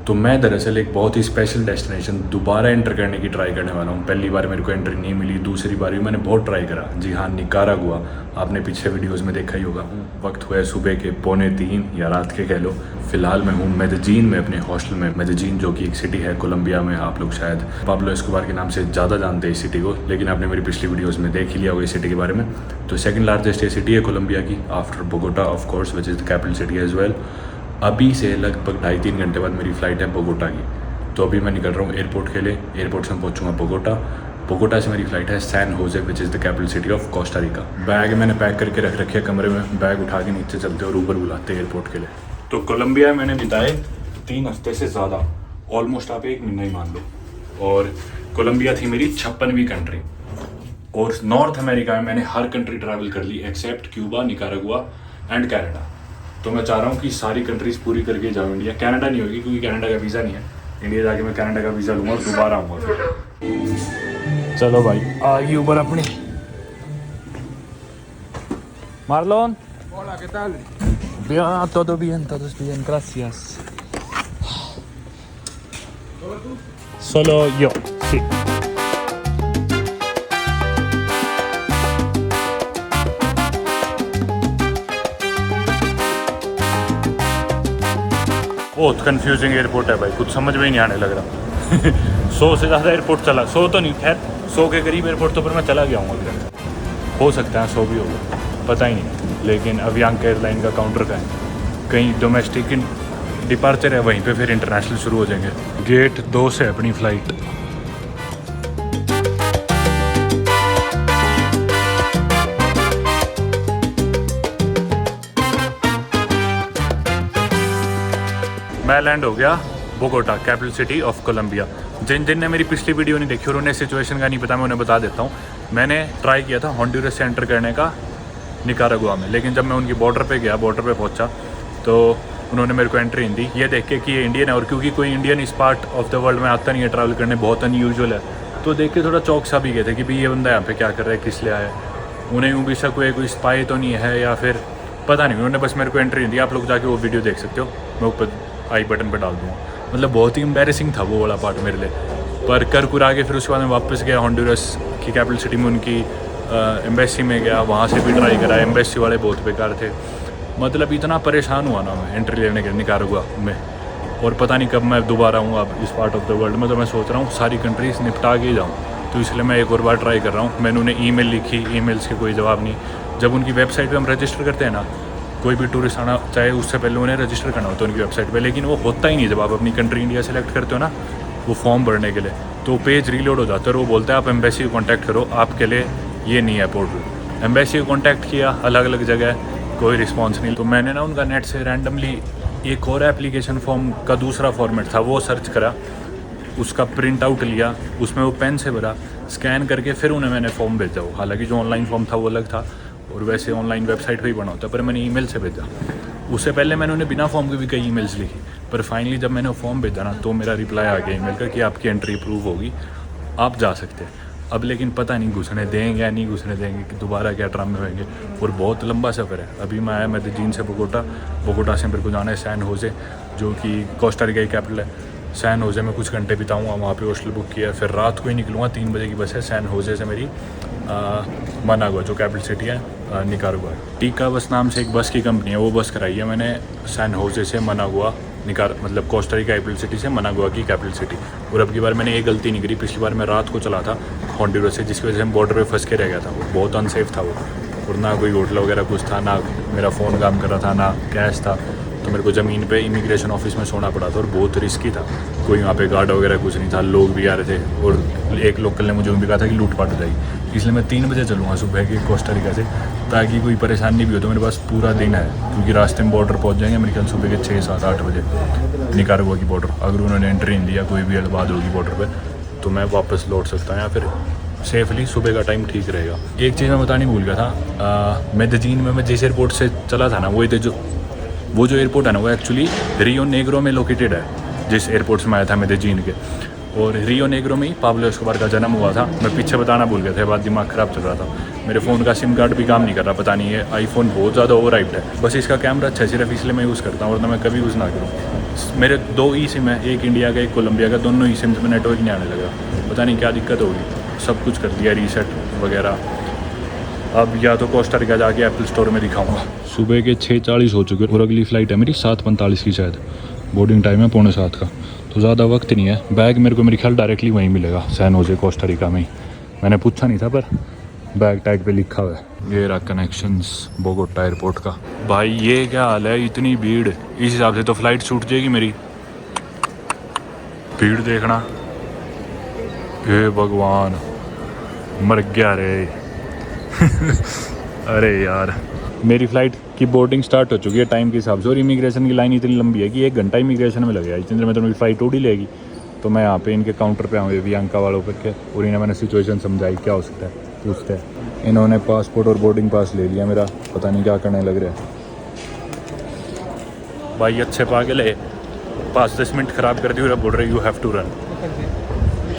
तो मैं दरअसल एक बहुत ही स्पेशल डेस्टिनेशन दोबारा एंटर करने की ट्राई करने वाला हूँ। पहली बार मेरे को एंट्री नहीं मिली, दूसरी बार भी मैंने बहुत ट्राई करा। जी हाँ, निकारागुआ। आपने पीछे वीडियोस में देखा ही होगा। वक्त हुआ है सुबह के 2:45 या रात के कह लो। फिलहाल मैं हूँ मेदेजीन में, अपने हॉस्टल में। मेदेजीन जो कि एक सिटी है कोलंबिया में। आप लोग शायद पाब्लो एस्कोबार के नाम से ज़्यादा जानते हैं इस सिटी को, लेकिन आपने मेरी पिछली वीडियोज़ में देख ही लिया होगा इस सिटी के बारे में। तो सेकेंड लार्जेस्ट ये सिटी है कोलंबिया की, after Bogota of course, which is the capital city as well. अभी से लगभग 2.5-3 घंटे बाद मेरी फ़्लाइट है बोगोटा की। तो अभी मैं निकल रहा हूँ एयरपोर्ट के लिए। एयरपोर्ट से मैं पहुँचूँगा बोगोटा। बोगोटा से मेरी फ़्लाइट है San Jose, which is the capital city of Costa Rica. Bag मैंने पैक करके रख रखे है कमरे में। बैग उठा के नीचे चलते और ऊपर बुलाते एयरपोर्ट के लिए। तो कोलंबिया मैंने बिताए 3 हफ्ते से ज़्यादा, ऑलमोस्ट आप 1 महीना ही मान लो। और कोलंबिया थी मेरी 56वीं कंट्री। और नॉर्थ अमेरिका में मैंने हर कंट्री ट्रैवल कर ली except Cuba, Nicaragua and Canada. तो मैं चाह रहा हूँ कि सारी कंट्रीज़ पूरी करके जाऊँ इंडिया। कनाडा नहीं होगी क्योंकि कनाडा का वीज़ा नहीं है। इंडिया जाके मैं कनाडा का वीज़ा लूँगा और दोबारा आऊँगा फिर। चलो भाई, आ गई ऊपर अपनी। Marlon. Hola, ¿qué tal? Bien, todo bien, gracias. ¿Solo tú? Solo yo, sí. बहुत कंफ्यूजिंग एयरपोर्ट है भाई, कुछ समझ में ही नहीं आने लग रहा। 100 से ज़्यादा एयरपोर्ट चला, 100 तो नहीं, खैर 100 के करीब एयरपोर्ट तो पर मैं चला गया हूँ अभी। हो सकता है 100 भी होगा, पता ही नहीं। लेकिन अवियांक एयरलाइन का काउंटर का है, कहीं डोमेस्टिक डिपार्चर है, वहीं पे फिर इंटरनेशनल शुरू हो जाएंगे। गेट 2 से अपनी फ़्लाइट। मैं लैंड हो गया Bogota, capital city of Colombia. जिन ने मेरी पिछली वीडियो नहीं देखी और उन्हें सिचुएशन का नहीं पता, मैं उन्हें बता देता हूँ। मैंने ट्राई किया था होंडुरस से एंटर करने का निकारागुआ में, लेकिन जब मैं उनकी बॉर्डर पे गया, बॉर्डर पे पहुँचा तो उन्होंने मेरे को एंट्री नहीं दी, ये देख के कि ये इंडियन है। और क्योंकि कोई इंडियन इस पार्ट ऑफ द वर्ल्ड में आता नहीं है, ट्रैवल करने बहुत अनयूजुअल है, तो देख के थोड़ा चौक सा भी गए थे कि भाई ये बंदा यहाँ पे क्या कर रहा है, किस लिए आया है। उन्हें यूँ भी शक हुआ कोई स्पाई तो नहीं है या फिर पता नहीं। उन्होंने बस मेरे को एंट्री नहीं दी। आप लोग जाके वो वीडियो देख सकते हो, मैं ऊपर आई बटन पर डाल दूँगा। मतलब बहुत ही एम्बेरसिंग था वो वाला पार्ट मेरे लिए। पर कर कुरा के फिर उसके बाद मैं वापस गया होंडुरस की कैपिटल सिटी में, उनकी एम्बेसी में गया, वहाँ से भी ट्राई करा। एम्बेसी वाले बहुत बेकार थे। मतलब इतना परेशान हुआ ना मैं एंट्री लेने के निकारागुआ में, और पता नहीं कब मैं दोबारा हूँ अब इस पार्ट ऑफ द वर्ल्ड में। तो मैं सोच रहा हूँ सारी कंट्रीज निपटा के जाऊँ, तो इसलिए मैं एक और बार ट्राई कर रहा हूँ। मैंने उन्हें ईमेल लिखी, ईमेल्स के कोई जवाब नहीं। जब उनकी वेबसाइट पे हम रजिस्टर करते हैं ना, कोई भी टूरिस्ट आना चाहे, उससे पहले उन्हें रजिस्टर करना होता है उनकी वेबसाइट पे, लेकिन वो होता ही नहीं। जब आप अपनी कंट्री इंडिया सेलेक्ट करते हो ना, वो फॉर्म भरने के लिए, तो पेज रीलोड हो जाता है और वो बोलता है आप एम्बेसी को कॉन्टैक्ट करो, आपके लिए ये नहीं है पोर्टल। एम्बेसी को कॉन्टैक्ट किया, अलग अलग जगह, कोई रिस्पॉन्स नहीं। तो मैंने ना उनका नेट से रैंडमली एक और एप्लीकेशन फॉर्म का दूसरा फॉर्मेट था वो सर्च करा, उसका प्रिंट आउट लिया, उसमें वो पेन से भरा, स्कैन करके फिर उन्हें मैंने फॉर्म भेजा। वो हालांकि जो ऑनलाइन फॉर्म था वो अलग था और वैसे ऑनलाइन वेबसाइट पे ही बना होता है, पर मैंने ईमेल से भेजा। उससे पहले मैंने उन्हें बिना फॉर्म के भी कई ईमेल्स लिखी, पर फाइनली जब मैंने फॉर्म भेजा ना, तो मेरा रिप्लाई आ गया ईमेल का कि आपकी एंट्री अप्रूव होगी, आप जा सकते हैं। अब लेकिन पता नहीं घुसने देंगे या नहीं घुसने देंगे, कि दोबारा क्या ड्रामे होंगे। और बहुत लंबा सफ़र है। अभी मैं आया मेदेजीन से बोगोटा, बोगोटा से मेरे को जाना है सैन होजे, जो कि कोस्टा रिका की कैपिटल है। सैन होजे में कुछ घंटे बिताऊँगा, वहाँ पे हॉस्टल बुक किया है। फिर रात को ही निकलूँगा, 3 बजे की बस है सैन होजे से मेरी मनागुआ, जो कैपिटल सिटी है निकारागुआ। टीका बस नाम से एक बस की कंपनी है, वो बस कराई है मैंने सैन होजे से मनागुआ, मतलब कोस्टा रिका कैपिटल सिटी से मनागुआ की कैपिटल सिटी। और अब की बार मैंने एक गलती नहीं करी। पिछली बार मैं रात को चला था होंडुरस से, जिसकी वजह से हम बॉर्डर पे फंस के रह गया था। वो बहुत अनसेफ था वो, और ना कोई होटल वगैरह कुछ था, ना मेरा फ़ोन काम कर रहा था, ना कैश था। तो मेरे को ज़मीन पे इमिग्रेशन ऑफिस में सोना पड़ा था और बहुत रिस्की था। कोई वहाँ पे गार्ड वगैरह कुछ नहीं था, लोग भी आ रहे थे। और एक लोकल ने मुझे भी कहा था कि लूट पाट हो जाएगी, इसलिए मैं 3 बजे चलूँगा सुबह के कोस्टा रिका से, ताकि कोई परेशानी भी हो तो मेरे पास पूरा दिन है। क्योंकि रास्ते में बॉर्डर पहुँच जाएंगे मेरे ख्याल सुबह के 6, 7, 8 बजे निकारागुआ की बॉर्डर। अगर उन्होंने एंट्री नहीं दिया, कोई भी हड़बड़ी होगी बॉर्डर पर, तो मैं वापस लौट सकता हूँ या फिर सेफली सुबह का टाइम ठीक रहेगा। एक चीज़ मैं बतानी भूल गया था, मेदेजीन में मैं जिस एयरपोर्ट से चला था ना, वो जो एयरपोर्ट है ना, वो एक्चुअली रियो नेग्रो में लोकेटेड है, जिस एयरपोर्ट से मैं आया था मेदेजीन के। और रियो नेग्रो में ही पाब्लो एस्कोबार का जन्म हुआ था। मैं पीछे बताना भूल गया था, बाद दिमाग ख़राब चल रहा था। मेरे फ़ोन का सिम कार्ड भी काम नहीं कर रहा, पता नहीं है आईफोन बहुत ज़्यादा ओवर हाइप्ड है। बस इसका कैमरा अच्छा है सिर्फ इसलिए मैं यूज़ करता हूँ, वरना मैं कभी यूज़ ना करूँ। मेरे 2 ई सिम है, एक इंडिया का एक कोलंबिया का, दोनों ई सिम में नेटवर्क नहीं आने लगा, पता नहीं क्या दिक्कत होगी। सब कुछ कर दिया रीसेट वगैरह। अब या तो कोस्टा रिका जाके एप्पल स्टोर में दिखाऊंगा। सुबह के 6:40 हो चुके और अगली फ़्लाइट है मेरी 7:45 की शायद। बोर्डिंग टाइम है 6:45 का, तो ज़्यादा वक्त नहीं है। बैग मेरे को मेरे ख्याल डायरेक्टली वहीं मिलेगा, सैन होजे कोस्टा रिका में ही। मैंने पूछा नहीं था पर बैग टैग पे लिखा हुआ है। ये रहा कनेक्शंस बोगोटा एयरपोर्ट का। भाई ये क्या हाल है, इतनी भीड़, इस हिसाब से तो फ़्लाइट छूट जाएगी मेरी। भीड़ देखना, हे भगवान, मर गया रे। अरे यार, मेरी फ़्लाइट की बोर्डिंग स्टार्ट हो चुकी है टाइम के हिसाब से, और इमिग्रेशन की लाइन इतनी लंबी है कि 1 घंटा इमिग्रेशन में लगेगा। इतने देर में तो मेरी फ़्लाइट उड़ ही लेगी। तो मैं यहाँ पे इनके काउंटर पे आऊँ, वियांका वालों पे के, और इन्हें मैंने सिचुएशन समझाई क्या हो सकता है, पूछते हैं। इन्होंने पासपोर्ट और बोर्डिंग पास ले लिया मेरा, पता नहीं क्या करने लग रहा है। भाई अच्छे पागल है, 5-10 मिनट ख़राब कर दी और बोल रहे यू हैव टू रन,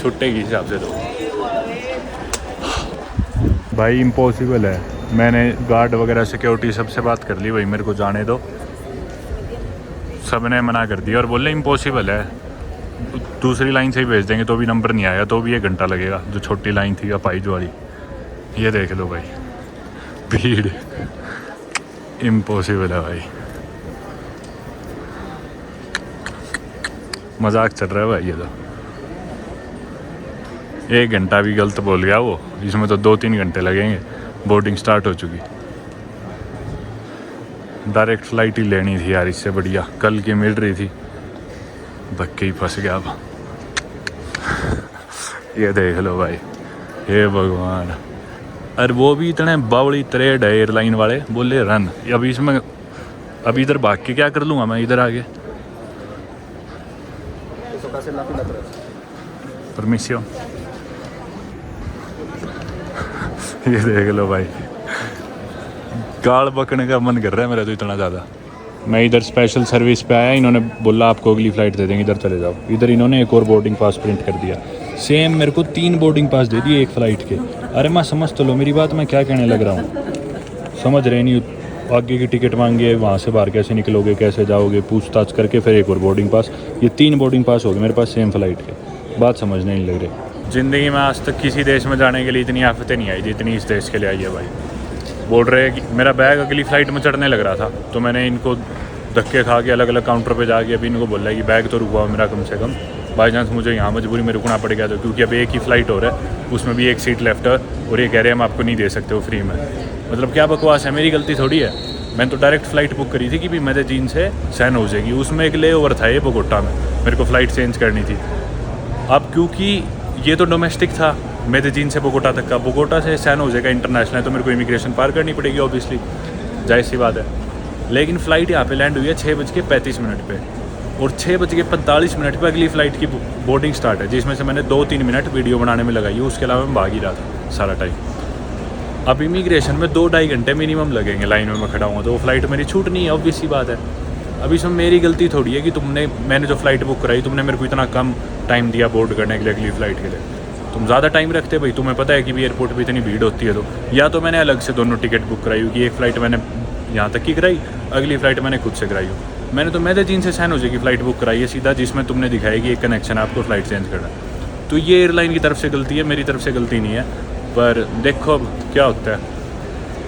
छुट्टे के हिसाब से। तो भाई इम्पॉसिबल है। मैंने गार्ड वगैरह सिक्योरिटी सबसे बात कर ली, भाई मेरे को जाने दो, सब ने मना कर दिया और बोले इम्पॉसिबल है, दूसरी लाइन से ही भेज देंगे तो भी नंबर नहीं आया, तो भी 1 घंटा लगेगा। जो छोटी लाइन थी अपाइज वाली, ये देख लो भाई, भीड़ इम्पॉसिबल है भाई। मजाक चल रहा है भाई ये तो। 1 घंटा भी गलत बोल गया वो, इसमें तो 2-3 घंटे लगेंगे। बोर्डिंग स्टार्ट हो चुकी। डायरेक्ट फ़्लाइट ही लेनी थी यार, इससे बढ़िया कल की मिल रही थी, धक्के ही फंस गया अब। ये देख लो भाई, हे भगवान। अरे वो भी इतने बावड़ी तरेड है एयरलाइन वाले, बोले रन। अभी इसमें अभी इधर भाग के क्या कर लूँगा मैं इधर आगे। परमिशन। ये देख लो भाई, गाल बकने का मन कर रहा है मेरा तो इतना ज़्यादा। मैं इधर स्पेशल सर्विस पे आया, इन्होंने बोला आपको अगली फ़्लाइट दे देंगे, इधर चले जाओ। इधर इन्होंने एक और बोर्डिंग पास प्रिंट कर दिया, सेम मेरे को 3 बोर्डिंग पास दे दिए एक फ़्लाइट के। अरे मैं समझ तो लो मेरी बात, मैं क्या कहने लग रहा हूँ, समझ रहे नहीं। आगे की टिकट मांगे, वहाँ से बाहर कैसे निकलोगे, कैसे जाओगे, पूछताछ करके फिर एक और बोर्डिंग पास। ये 3 बोर्डिंग पास हो गए मेरे पास सेम फ़्लाइट के। बात समझने नहीं लग रही। ज़िंदगी में आज तक किसी देश में जाने के लिए इतनी आफतें नहीं आई जितनी इस देश के लिए आई है भाई। बोल रहे हैं कि मेरा बैग अगली फ़्लाइट में चढ़ने लग रहा था, तो मैंने इनको धक्के खा के अलग अलग काउंटर पे जाके अभी इनको बोला है कि बैग तो रुका मेरा कम से कम, बाई चांस मुझे यहाँ मजबूरी में रुकना पड़ गया तो, क्योंकि अब एक ही फ़्लाइट हो रहा है, उसमें भी एक सीट लेफ्ट है और ये कह रहे हैं हम आपको नहीं दे सकते हो फ्री में। मतलब क्या बकवास है, मेरी गलती थोड़ी है। मैंने तो डायरेक्ट फ़्लाइट बुक करी थी कि भी मेदेजीन से सैन हो जाएगी, उसमें एक ले ओवर था ये बोगोटा में, मेरे को फ़्लाइट चेंज करनी थी। अब क्योंकि ये तो डोमेस्टिक था मेदेजीन से बोगोटा तक का, बोगोटा से सैन होजे का इंटरनेशनल है, तो मेरे को इमिग्रेशन पार करनी पड़ेगी ऑब्वियसली, जाहिर सी बात है। लेकिन फ़्लाइट यहाँ पे लैंड हुई है 6:35 पे, और 6:45 पे अगली फ़्लाइट की बोर्डिंग स्टार्ट है, जिसमें से मैंने 2-3 मिनट वीडियो बनाने में लगाई है, उसके अलावा मैं भाग ही रहा था सारा टाइम। अब इमिग्रेशन में 2-2.5 घंटे मिनिमम लगेंगे लाइन में मैं खड़ा हूँ, तो वो फ़्लाइट मेरी छूट नहीं है, ऑब्वियस सी बात है। अब इसमें मेरी गलती थोड़ी है कि मैंने जो फ़्लाइट बुक कराई, तुमने मेरे को इतना कम टाइम दिया बोर्ड करने के लिए अगली फ़्लाइट के लिए। तुम ज़्यादा टाइम रखते भाई, तुम्हें पता है कि भी एयरपोर्ट पे इतनी भीड़ होती है, तो या तो मैंने अलग से दोनों टिकट बुक कराई, क्योंकि एक फ़्लाइट मैंने यहाँ तक की कराई, अगली फ़्लाइट मैंने खुद से कराई हो। मैंने तो मेदेजीन से सैन होजे की फ़्लाइट बुक कराई है सीधा, जिसमें तुमने दिखाया कि एक कनेक्शन है, आपको फ़्लाइट चेंज करना। तो ये एयरलाइन की तरफ से गलती है, मेरी तरफ से गलती नहीं है। पर देखो अब क्या होता है।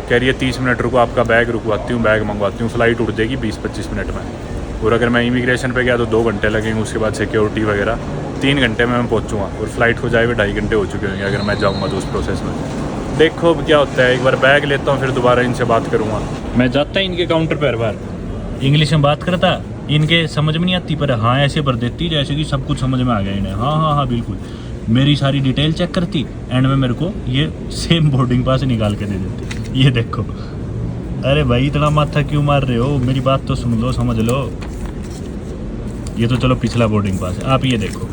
कह रही है 30 मिनट रुको, आपका बैग रुकवाती हूँ, बैग मंगवाती हूँ, फ़्लाइट उड़ जाएगी 20-25 मिनट में। और अगर मैं इमिग्रेशन पे गया तो 2 घंटे लगेंगे, उसके बाद सिक्योरिटी वगैरह 3 घंटे में मैं पहुँचूँगा, और फ्लाइट को जाए हुए 2.5 घंटे हो चुके होंगे अगर मैं जाऊँगा तो उस प्रोसेस में। देखो अब क्या होता है, एक बार बैग लेता हूँ फिर दोबारा इनसे बात करूँगा। मैं जाता है इनके काउंटर पर हर बार इंग्लिश में बात करता, इनके समझ में नहीं आती, पर हाँ ऐसे भर देती जैसे कि सब कुछ समझ में आ गया इन्हें। हाँ बिल्कुल, मेरी सारी डिटेल चेक करती, एंड में मेरे को ये सेम बोर्डिंग पास निकाल के दे देती। ये देखो, अरे भाई इतना माथा क्यों मार रहे हो, मेरी बात तो सुन लो, समझ लो। ये तो चलो पिछला बोर्डिंग पास है, आप ये देखो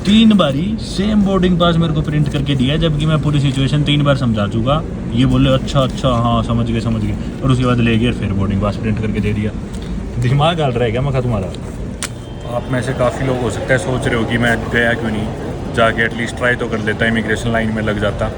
3 बारी सेम बोर्डिंग पास मेरे को प्रिंट करके दिया, जबकि मैं पूरी सिचुएशन 3 बार समझा चुका। ये बोले अच्छा हाँ समझ गए, और उसके बाद ले गए फिर बोर्डिंग पास प्रिंट करके दे दिया। दिमाग हाल रहा है क्या मखा तुम्हारा? आप में से काफ़ी लोग हो सकता है सोच रहे हो कि मैं गया क्यों नहीं, जाके एटलीस्ट ट्राई तो कर लेता, इमिग्रेशन लाइन में लग जाता।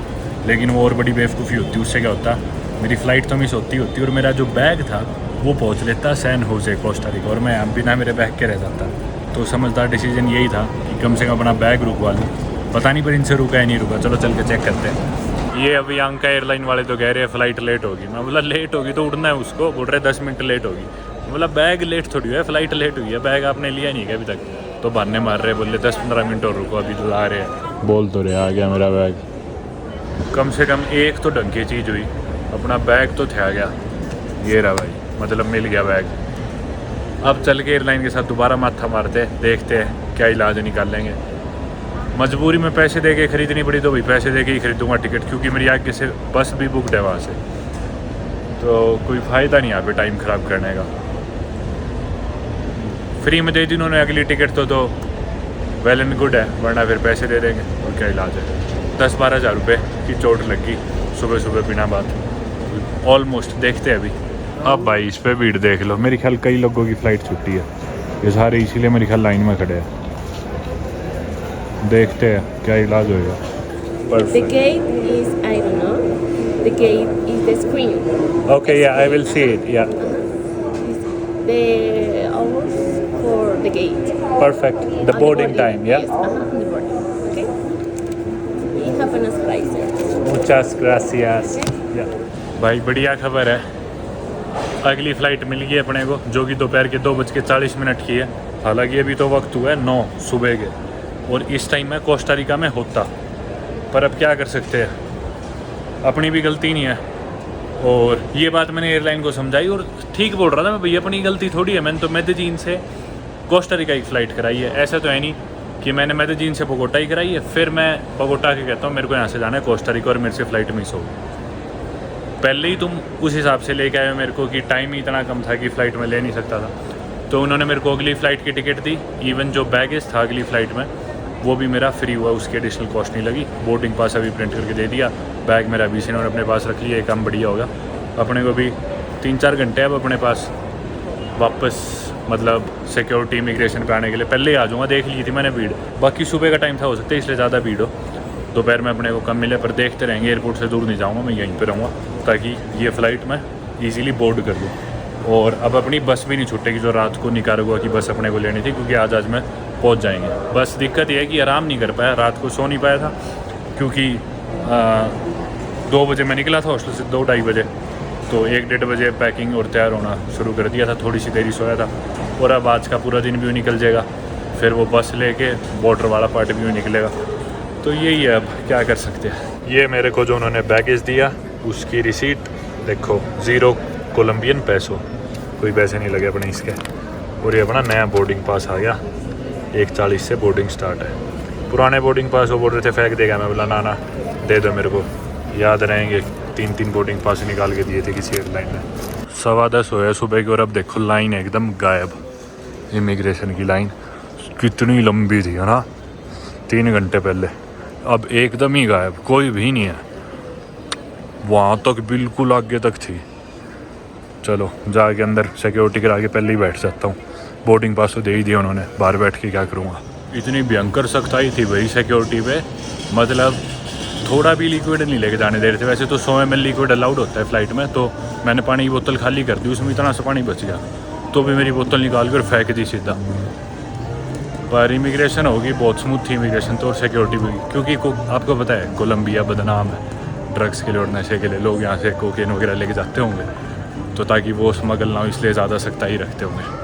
लेकिन वो और बड़ी बेवकूफ़ी होती, उससे क्या होता, मेरी फ़्लाइट तो मिस होती और मेरा जो बैग था वो पहुंच लेता सैन होजे कोस्टा रिका, और मैं बिना मेरे बैग के रह जाता। तो समझदार डिसीजन यही था कि कम से कम अपना बैग रुकवा लूँ। पता नहीं पर इनसे रुका है नहीं रुका, चलो चल के चेक करते हैं। ये अभी अंका एयरलाइन वाले तो कह रहे हैं फ़्लाइट लेट होगी। मैं बोला लेट होगी तो उड़ना है उसको, बोल रहे 10 मिनट लेट होगी। बोला बैग लेट थोड़ी है, फ़्लाइट लेट हुई है, बैग आपने लिया नहीं क्या अभी तक? तो बहाने मार रहे, बोले 10-15 मिनट और रुको, अभी तो आ रहे हैं। बोल तो रहे आ गया मेरा बैग। कम से कम एक तो ढंग की चीज़ हुई, अपना बैग तो थे आ गया। ये रहा भाई, मतलब मिल गया बैग। अब चल के एयरलाइन के साथ दोबारा माथा मारते, देखते हैं क्या इलाज निकाल लेंगे। मजबूरी में पैसे दे के ख़रीदनी पड़ी तो भाई पैसे दे के ही खरीदूंगा टिकट, क्योंकि मेरी आगे से बस भी बुकड है वहाँ से, तो कोई फ़ायदा नहीं यहाँ पे टाइम ख़राब करने का। फ्री में दे दी उन्होंने अगली टिकट तो वेल एंड गुड है, वरना फिर पैसे दे देंगे और क्या इलाज है। 10-12 हज़ार रुपये की चोट लगी सुबह सुबह बिना बात, ऑलमोस्ट। देखते हैं अभी। अब भाई इस पे भीड़ देख लो, मेरे ख्याल कई लोगों की फ़्लाइट छुट्टी है, ये सारे इसीलिए मेरे ख्याल लाइन में खड़े हैं। देखते हैं क्या इलाज होएगा। The gate is, I don't know, the gate is the screen. Okay, yeah, I will see it. Yeah, The hours for the gate. perfect. The boarding time, yeah. Yes, the boarding. Okay. You have a nice price. Muchas gracias. Yeah. भाई बढ़िया खबर है, अगली flight मिल गई अपने को, जो कि दोपहर के 2:40 की है। हालांकि अभी तो वक्त हुआ है 9 सुबह के, और इस टाइम मैं कोस्टा रिका में होता, पर अब क्या कर सकते हैं, अपनी भी गलती नहीं है। और ये बात मैंने एयरलाइन को समझाई, और ठीक बोल रहा था मैं, भैया अपनी गलती थोड़ी है, मैंने तो मेदेजीन से कोस्टा रिका की फ़्लाइट कराई है। ऐसा तो है नहीं कि मैंने मेदेजीन से बोगोटा ही कराई है, फिर मैं बोगोटा के कहता हूँ मेरे को यहाँ से जाना है कोस्टा रिका और मेरे से फ़्लाइट मिस हो। पहले ही तुम उस हिसाब से लेके आए हो मेरे को कि टाइम ही इतना कम था कि फ़्लाइट में ले नहीं सकता था, तो उन्होंने मेरे को अगली फ़्लाइट की टिकट दी। इवन जो बैगेज था अगली फ़्लाइट में वो भी मेरा फ्री हुआ, उसकी एडिशनल कॉस्ट नहीं लगी। बोर्डिंग पास अभी प्रिंट करके दे दिया, बैग मेरा अभी से इन्होंने अपने पास रख लिया, ये काम बढ़िया होगा। अपने को भी 3-4 घंटे अब अपने पास वापस, मतलब सिक्योरिटी इमिग्रेशन पे आने के लिए। पहले ही आ जाऊँगा, देख ली थी मैंने भीड़, बाकी सुबह का टाइम था, हो सकता है इसलिए ज़्यादा भीड़ हो। दोपहर में अपने को कम मिले, पर देखते रहेंगे। एयरपोर्ट से दूर नहीं जाऊँगा, मैं यहीं पर रहूँगा ताकि ये फ़्लाइट मैं ईज़िली बोर्ड कर लूँ। और अब अपनी बस भी नहीं छूटेगी जो रात को निकारागुआ की बस अपने को लेनी थी, क्योंकि आज में पहुंच जाएंगे। बस दिक्कत यह है कि आराम नहीं कर पाया, रात को सो नहीं पाया था, क्योंकि 2 बजे मैं निकला था हॉस्टल से, 2-2:30 बजे, तो 1-1:30 बजे पैकिंग और तैयार होना शुरू कर दिया था। थोड़ी सी देरी सोया था, और अब आज का पूरा दिन भी निकल जाएगा, फिर वो बस लेके बॉर्डर वाला पार्ट भी निकलेगा। तो यही है, अब क्या कर सकते हैं। ये मेरे को जो उन्होंने बैगेज दिया उसकी रिसीट देखो, 0 कोलंबियन पैसो, कोई पैसे नहीं लगे अपने इसके। और ये अपना नया बोर्डिंग पास आ गया, 1:40 से बोर्डिंग स्टार्ट है। पुराने बोर्डिंग पास वो बोल रहे थे फेंक देगा, मैं बोला ना दे दो मेरे को, याद रहेंगे। 3-3 बोर्डिंग पास निकाल के दिए थे किसी एयरलाइन ने। 10:15 हुए सुबह की, और अब देखो लाइन एकदम गायब। इमिग्रेशन की लाइन कितनी लंबी थी है ना 3 घंटे पहले, अब एकदम ही गायब, कोई भी नहीं है। वहाँ तक बिल्कुल आगे तक थी। चलो जाके अंदर सिक्योरिटी करा के पहले ही बैठ जाता हूँ। बोर्डिंग पास तो दे ही दिया उन्होंने, बाहर बैठ के क्या करूँगा। इतनी भयंकर सख्ताई थी भाई सिक्योरिटी पे, मतलब थोड़ा भी लिक्विड नहीं लेके जाने दे रहे थे। वैसे तो 100 ml लिक्विड अलाउड होता है फ़्लाइट में, तो मैंने पानी की बोतल खाली कर दी, उसमें इतना सा पानी बच गया, तो भी मेरी बोतल निकाल कर फेंक दी सीधा। पर इमिग्रेशन होगी बहुत स्मूथ थी इमिग्रेशन तो, और सिक्योरिटी भी, क्योंकि आपको पता है कोलंबिया बदनाम है ड्रग्स के लिए और नशे के लिए। लोग यहाँ से कोकेन वगैरह लेके जाते होंगे, तो ताकि वो स्मगल ना हो इसलिए ज़्यादा सख्ताई रखते होंगे।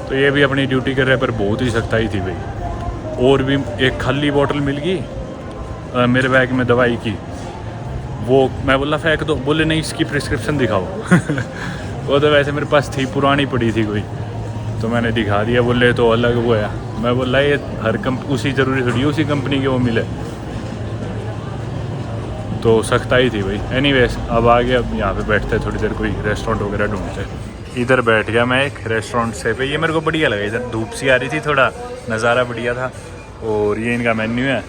तो ये भी अपनी ड्यूटी कर रहे, पर बहुत ही सख्ताई थी भाई। और भी एक खाली बोतल मिल गई मेरे बैग में दवाई की, वो मैं बोला फेंक दो, बोले नहीं इसकी प्रिस्क्रिप्शन दिखाओ। वो तो वैसे मेरे पास थी, पुरानी पड़ी थी कोई, तो मैंने दिखा दिया। बोले तो अलग वो है, मैं बोला ये हर उसी ज़रूरी थोड़ी उसी कंपनी के वो मिले, तो सख्ताई थी भाई। एनीवेज अब आ गया, अब यहाँ पे बैठते थोड़ी देर, कोई रेस्टोरेंट वगैरह ढूंढते। इधर बैठ गया मैं एक रेस्टोरेंट से पे, ये मेरे को बढ़िया लगा, इधर धूप सी आ रही थी, थोड़ा नज़ारा बढ़िया था। और ये इनका मेन्यू है,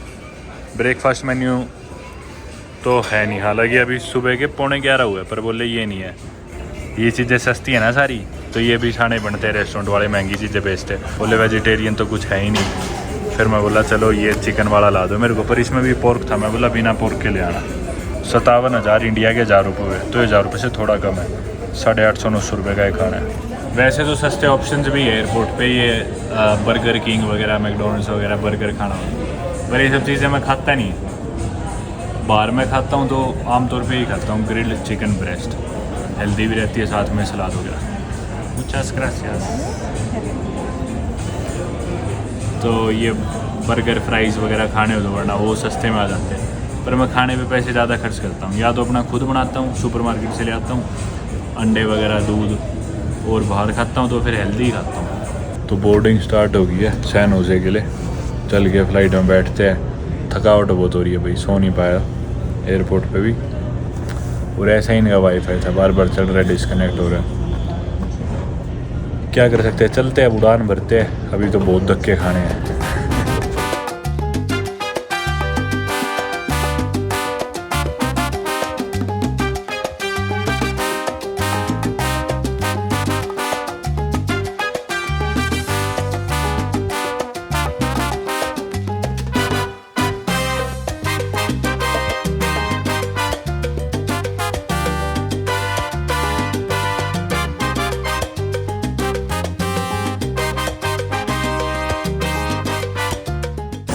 ब्रेकफास्ट मेन्यू तो है नहीं, हालांकि अभी सुबह के 11:15 हुए, पर बोले ये नहीं है, ये चीज़ें सस्ती है ना सारी, तो ये भी खाने बनते हैं रेस्टोरेंट वाले, महंगी चीज़ें बेचते। बोले वेजिटेरियन तो कुछ है ही नहीं। फिर मैं बोला चलो ये चिकन वाला ला दो मेरे को, पर इसमें भी पोर्क था, मैं बोला बिना पोर्क के ले आना। 57,000 इंडिया के 1,000 रुपये हुए, तो 1,000 रुपये से थोड़ा कम है। 850-900 रुपये का एक खाना है। वैसे तो सस्ते ऑप्शंस भी है एयरपोर्ट पे, ये बर्गर किंग वगैरह, मैकडोनल्ड्स वगैरह बर्गर खाना, पर ये सब चीज़ें मैं खाता नहीं। बाहर में खाता हूँ तो आमतौर पे ही खाता हूँ ग्रिल्ड चिकन ब्रेस्ट, हेल्दी भी रहती है, साथ में सलाद वगैरह। मुचास ग्रासियास। तो ये बर्गर फ्राइज़ वगैरह खाने हो तो वरना वो सस्ते में आ जाते हैं, पर मैं खाने पे पैसे ज़्यादा खर्च करता हूँ। या तो अपना खुद बनाता हूँ, सुपरमार्केट से ले आता हूँ अंडे वगैरह, दूध, और बाहर खाता हूँ तो फिर हेल्दी खाता हूँ। तो बोर्डिंग स्टार्ट हो गई है सैन होजे के लिए। चल के फ़्लाइट में बैठते हैं। थकावट बहुत हो रही है भाई, सो नहीं पाया एयरपोर्ट पे भी, और ऐसा ही इनका वाईफाई था, बार बार चल रहा है, डिस्कनेक्ट हो रहा है। क्या कर सकते हैं, चलते हैं, उड़ान भरते हैं। अभी तो बहुत धक्के खाने हैं।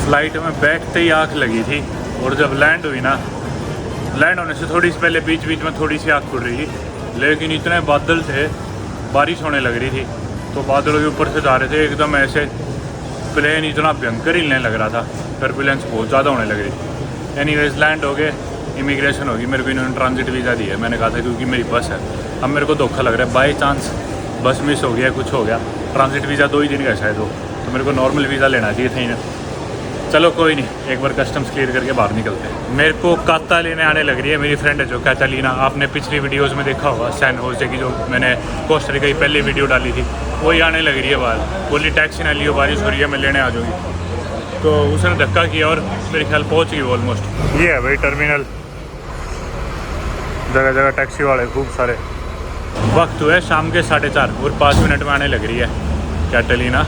फ्लाइट में बैठते ही आँख लगी थी, और जब लैंड हुई ना, लैंड होने से थोड़ी सी पहले बीच बीच में थोड़ी सी आँख खुल रही थी, लेकिन इतने बादल थे, बारिश होने लग रही थी, तो बादलों के ऊपर से जा रहे थे एकदम ऐसे, प्लेन इतना भयंकर हिलने लग रहा था, टर्बुलेंस बहुत ज़्यादा होने लग रही थी। एनीवेज लैंड हो गए, इमिग्रेशन होगी, मेरे को इन्होंने ट्रांजिट वीज़ा दिया है। मैंने कहा था क्योंकि मेरी बस है, अब मेरे को धोखा लग रहा है, बाई चांस बस मिस हो गया, कुछ हो गया, ट्रांजिट वीज़ा 2 ही दिन का शायद हो, तो मेरे को नॉर्मल वीज़ा लेना चाहिए था ही ना। चलो कोई नहीं, एक बार कस्टम्स क्लियर करके बाहर निकलते हैं। मेरे को काता लेने आने लग रही है, मेरी फ्रेंड है जो कैटालीना, आपने पिछली वीडियोस में देखा होगा सैन होजे की, जो मैंने कोस्टा रिका की पहली वीडियो डाली थी, वही आने लग रही है बाहर। बोली टैक्सी ना लियो, बारिश हो रही है, मैं लेने आ जाऊँगी। तो उसने धक्का किया और मेरे ख्याल पहुँच गई ऑलमोस्ट। ये है भाई टर्मिनल, जगह जगह टैक्सी वाले खूब सारे। वक्त हुआ है शाम के 4:30 और 5 मिनट में आने लग रही है कैटालीना,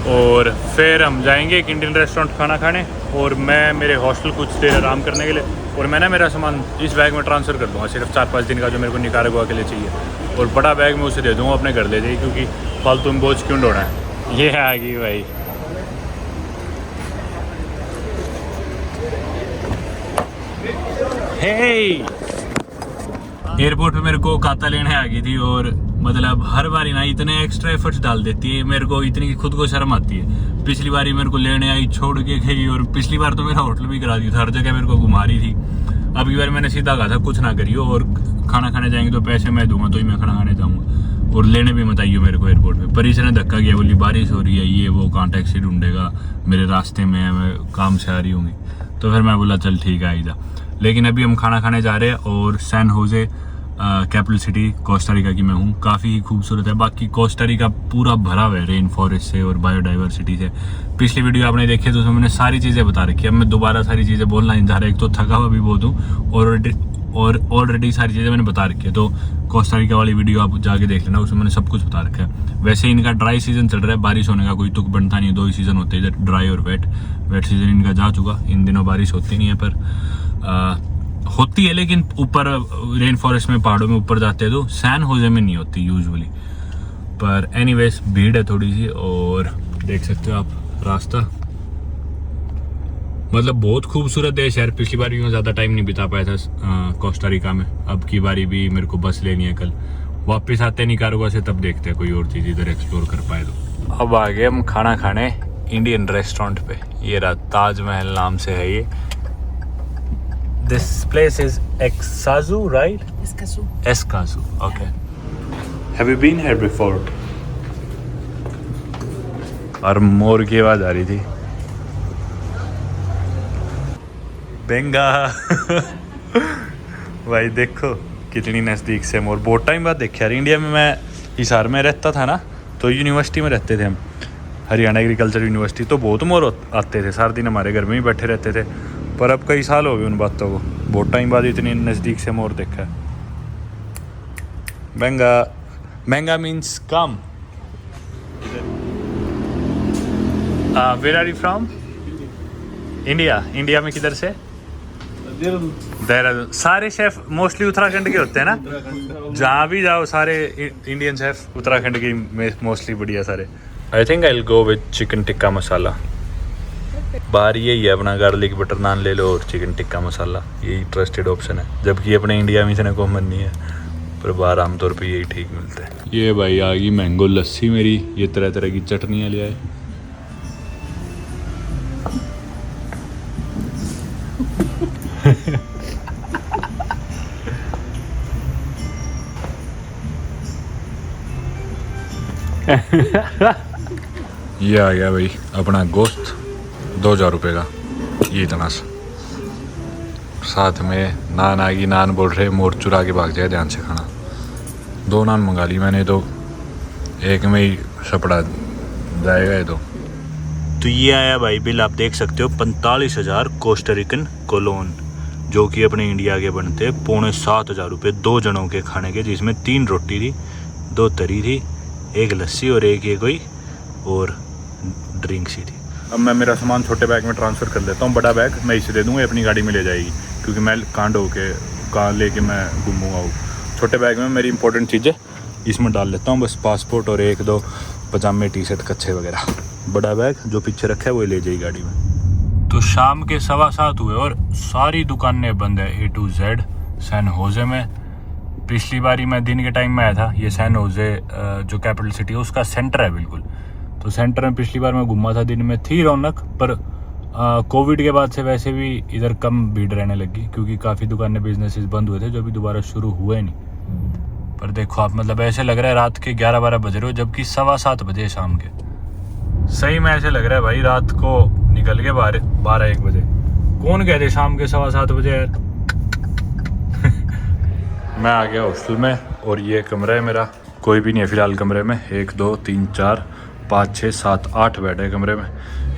और फिर हम जाएंगे एक इंडियन रेस्टोरेंट खाना खाने, और मैं मेरे हॉस्टल कुछ देर आराम करने के लिए, और मैं ना मेरा सामान इस बैग में ट्रांसफ़र कर दूँगा, सिर्फ 4-5 दिन का जो मेरे को निकारागुआ के लिए चाहिए, और बड़ा बैग मैं उसे दे दूँगा, अपने घर ले जाइए, क्योंकि फालतू में बोझ क्यों ढोना है। ये आ गई भाई, एयरपोर्ट पे मेरे को काता लेने आ गई थी, और मतलब हर बारी ना इतने एक्स्ट्रा एफर्ट्स डाल देती है, मेरे को इतनी खुद को शर्म आती है। पिछली बारी मेरे को लेने आई, छोड़ के गई, और पिछली बार तो मेरा होटल भी करा दी था, हर जगह मेरे को घुमा रही थी। अब की बार मैंने सीधा कहा था कुछ ना करियो, और खाना खाने जाएंगे तो पैसे मैं दूंगा, तो ही मैं खाना खाने जाऊँगा, और लेने भी मत आइयो मेरे को एयरपोर्ट पे। पर इसने धक्का किया, बोली बारिश हो रही है, ये वो, कहाँ टैक्सी ढूंढेगा, मेरे रास्ते में है, मैं काम से आ रही होंगी। तो फिर मैं बोला चल ठीक है आई जा। लेकिन अभी हम खाना खाने जा रहे हैं, और San Jose capital city Costa Rica की मैं हूँ, काफ़ी ही खूबसूरत है। बाकी कोस्टा रिका पूरा भरा हुआ है रेन फॉरेस्ट से और बायोडाइवर्सिटी से। पिछली वीडियो आपने देखी तो उसमें मैंने सारी चीज़ें बता रखी है, अब मैं दोबारा सारी चीज़ें बोलना नहीं चाह रहा, एक तो थका हुआ भी बहुत हूँ, और ऑलरेडी सारी चीज़ें मैंने बता रखी है। तो कोस्टा रिका वाली वीडियो आप जाके देख लेना, उसमें मैंने सब कुछ बता रखा है। वैसे इनका ड्राई सीजन चल रहा है, बारिश होने का कोई तुक बनता नहीं है, 2 ही सीज़न होते हैं इधर, ड्राई और वेट सीजन इनका जा चुका, इन दिनों बारिश होती नहीं है, पर होती है, लेकिन ऊपर रेन फॉरेस्ट में, पहाड़ों में ऊपर जाते हैं तो सैन होजे में नहीं होती यूजुअली। पर एनीवेज भीड़ है थोड़ी सी, और देख सकते हो आप रास्ता, मतलब बहुत खूबसूरत है शहर। पिछली बार भी मैं ज़्यादा टाइम नहीं बिता पाया था कोस्टा रिका में, अब की बारी भी मेरे को बस लेनी है, कल वापस आते निकारागुआ से, तब देखते हैं कोई और चीज़ इधर एक्सप्लोर कर पाए तो। अब आ गए हम खाना खाने इंडियन रेस्टोरेंट पे, ये रहा, ताजमहल नाम से है ये। This place is Escazú, right? Escazú. Escazú, okay. Have you been here before? और मोर की आवाज आ रही थी। बेंगा भाई देखो कितनी नज़दीक से मोर, बहुत टाइम बाद देखे यार। इंडिया में मैं हिसार में रहता था ना, तो यूनिवर्सिटी में रहते थे हम, हरियाणा एग्रीकल्चर यूनिवर्सिटी, तो बहुत मोर आते थे, सारा दिन हमारे घर में ही बैठे रहते थे। पर अब कई साल हो गए उन बातों को, बहुत टाइम बाद इतनी नज़दीक से मोर देखा है। महंगा, महंगा मीन्स कम। Where are you from? India. India में किधर से? देहरादून सारे शेफ मोस्टली उत्तराखंड के होते हैं ना, जहाँ भी जाओ सारे इंडियन शेफ उत्तराखंड के मोस्टली बढ़िया सारे। I think I will go with chicken tikka masala. बाहर यही है अपना गार्लिक बटर नान ले लो और चिकन टिक्का मसाला, यही ट्रस्टेड ऑप्शन है, जबकि अपने इंडिया में इतने कॉमन नहीं है, पर बाहर आमतौर पे यही ठीक मिलता है। ये भाई आ गई मैंगो लस्सी मेरी, ये तरह तरह की चटनियाँ ले आए। ये आ गया भाई अपना गोश्त 2000 रुपये का, ये इतना सा, साथ में नान आ गई। नान बोल रहे मोर चुरा के भाग जाए, ध्यान से खाना। 2 नान मंगा ली मैंने, तो एक में ही सपड़ा जाएगा ये तो ये आया भाई बिल, आप देख सकते हो 45,000 कोस्टारिकन कोलोन, जो कि अपने इंडिया के बनते हैं 6,500 रुपये 2 जनों के खाने के, जिसमें 3 रोटी थी, 2 तरी थी, 1 लस्सी और एक ये कोई और ड्रिंक सी थी। अब मैं मेरा सामान छोटे बैग में ट्रांसफ़र कर लेता हूँ, बड़ा बैग मैं इसे दे दूँगा, अपनी गाड़ी में ले जाएगी, क्योंकि मैं कांड होके कहाँ लेके मैं घूमूँगा। छोटे बैग में मेरी इंपॉर्टेंट चीज़ें इसमें डाल लेता हूँ, बस पासपोर्ट और 1-2 पजामे टी शर्ट कच्छे वगैरह। बड़ा बैग जो पीछे रखा है वो ले जाएगी गाड़ी में। तो शाम के 7:15 हुए और सारी दुकानें बंद है A to Z San Jose में। पिछली बारी मैं दिन के टाइम में आया था, ये सैन होजे जो कैपिटल सिटी है उसका सेंटर है बिल्कुल, तो सेंटर में पिछली बार मैं घूमा था, दिन में थी रौनक, पर कोविड के बाद से वैसे भी इधर कम भीड़ रहने लगी, क्योंकि काफ़ी दुकानें बिजनेसेस बंद हुए थे जो अभी दोबारा शुरू हुए नहीं। पर देखो आप, मतलब ऐसे लग रहा है रात के 11-12 बज रहे हो, जबकि 7:15 बजे शाम के। सही में ऐसे लग रहा है भाई रात को निकल के 12-1 बजे। कौन कह दे शाम के 7:15 बजे यार। मैं आ गया हॉस्टल में और ये कमरा है मेरा, कोई भी नहीं है फिलहाल कमरे में। 1 2 3 4 5 6 7 8 बेड है कमरे में।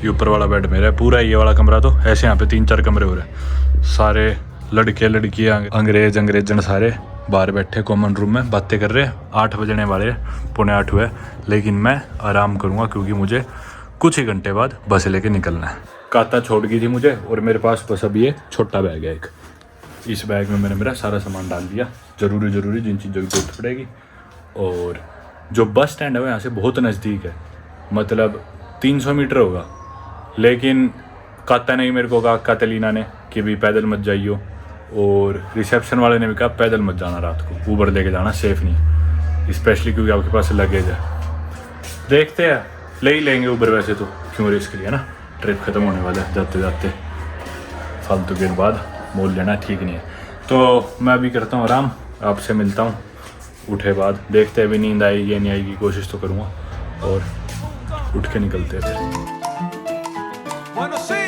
ये ऊपर वाला बेड मेरा है पूरा, ये वाला कमरा तो ऐसे यहाँ पे 3-4 कमरे हो रहे हैं। सारे लड़के लड़कियाँ अंग्रेजन सारे बाहर बैठे कॉमन रूम में बातें कर रहे हैं। 8 बजने वाले, 7:45 हुए, लेकिन मैं आराम करूँगा क्योंकि मुझे कुछ ही घंटे बाद बस लेके निकलना है। काता छोड़ गई थी मुझे और मेरे पास बस अभी ये छोटा बैग है एक। इस बैग में मैंने मेरा सारा सामान डाल दिया, ज़रूरी जिन चीज़ों की जरूरत पड़ेगी। और जो बस स्टैंड है वो यहाँ से बहुत नज़दीक है, मतलब 300 मीटर होगा, लेकिन काता ने मेरे को कहा, कातलीना ने, कि भी पैदल मत जाइयो, और रिसेप्शन वाले ने भी कहा पैदल मत जाना, रात को ऊबर लेके जाना सेफ़ नहीं, स्पेशली क्योंकि आपके पास लगेज है। देखते हैं, ले ही लेंगे ऊबर, वैसे तो क्यों रिस्क लिया ना, ट्रिप ख़त्म होने वाला है, जाते जाते फालतू के बाद मोल लेना ठीक नहीं है। तो मैं अभी करता हूँ आराम, आपसे मिलता हूँ उठे बाद। देखते हैं अभी नींद आएगी या नहीं आएगी, कोशिश तो करूँगा, और उठ के निकलते हैं फिर। Bueno, sí.